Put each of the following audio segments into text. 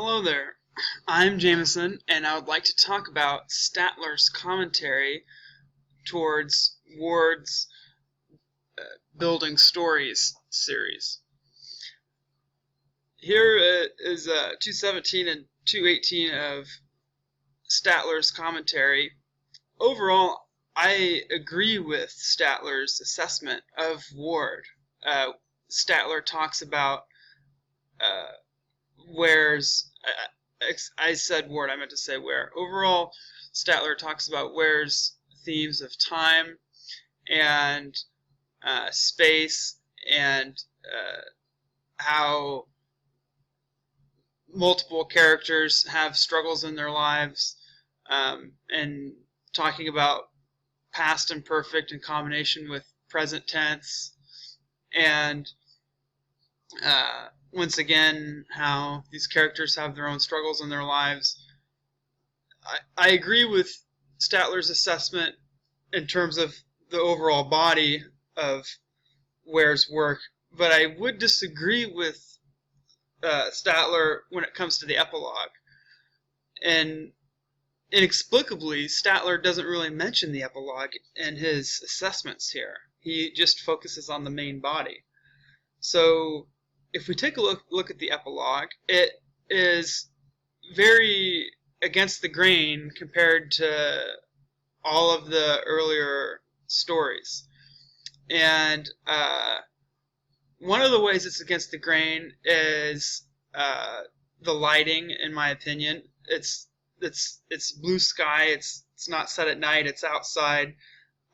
Hello there, I'm Jameson, and I would like to talk about Statler's commentary towards Ward's Building Stories series. Here is 217 and 218 of Statler's commentary. Overall, I agree with Statler's assessment of Ward. Statler talks about Ware's I said Ward, I meant to say Ware. Overall, Statler talks about Ware's themes of time and space and how multiple characters have struggles in their lives, and talking about past imperfect in combination with present tense, and once again, how these characters have their own struggles in their lives. I agree with Statler's assessment in terms of the overall body of Ware's work, but I would disagree with Statler when it comes to the epilogue. And inexplicably, Statler doesn't really mention the epilogue in his assessments here. He just focuses on the main body. So if we take a look at the epilogue, it is very against the grain compared to all of the earlier stories. And one of the ways it's against the grain is the lighting, in my opinion. It's blue sky. It's not set at night. It's outside.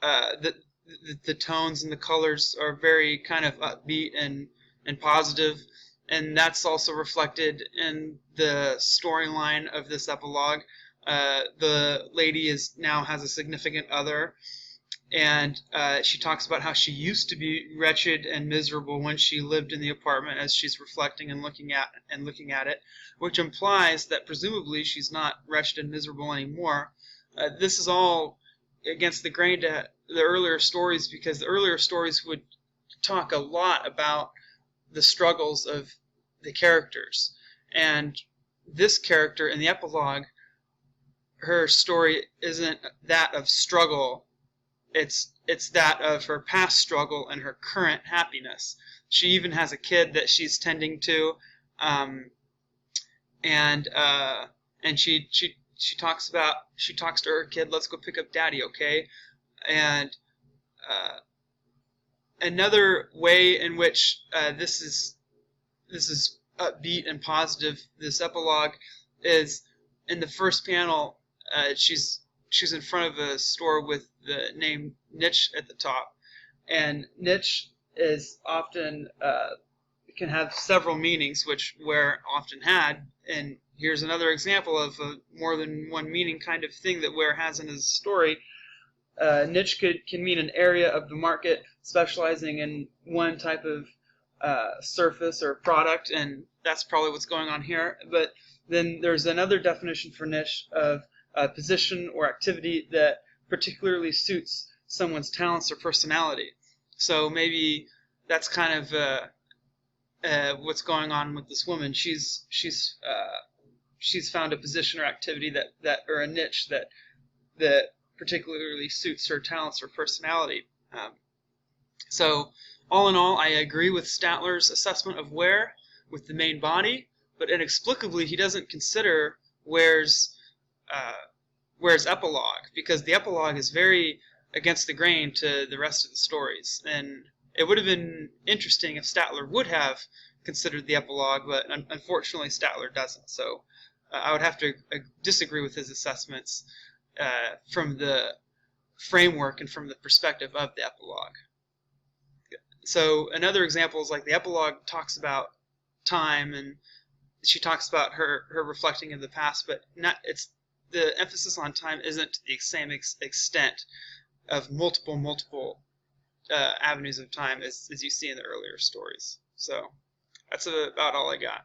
The tones and the colors are very kind of upbeat and positive, and that's also reflected in the storyline of this epilogue. The lady now has a significant other, and she talks about how she used to be wretched and miserable when she lived in the apartment, as she's reflecting and looking at it, which implies that presumably she's not wretched and miserable anymore. This is all against the grain to the earlier stories, because the earlier stories would talk a lot about the struggles of the characters. And this character in the epilogue, her story isn't that of struggle. It's that of her past struggle and her current happiness. She even has a kid that she's tending to, and she talks to her kid, "Let's go pick up Daddy, okay?" And another way in which this is upbeat and positive, this epilogue, is in the first panel. She's in front of a store with the name niche at the top, and niche is often can have several meanings, which Ware often had. And here's another example of a more than one meaning kind of thing that Ware has in his story. Niche can mean an area of the market specializing in one type of surface or product, and that's probably what's going on here. But then there's another definition for niche of a position or activity that particularly suits someone's talents or personality. So maybe that's kind of what's going on with this woman. She's found a position or activity that or a niche that particularly suits her talents or personality. So all in all, I agree with Statler's assessment of Ware with the main body, but inexplicably he doesn't consider Ware's epilogue, because the epilogue is very against the grain to the rest of the stories. And it would have been interesting if Statler would have considered the epilogue, but unfortunately Statler doesn't. So I would have to disagree with his assessments from the framework and from the perspective of the epilogue. So another example is like the epilogue talks about time, and she talks about her reflecting of the past, but the emphasis on time isn't to the same extent of multiple avenues of time as you see in the earlier stories. So that's about all I got.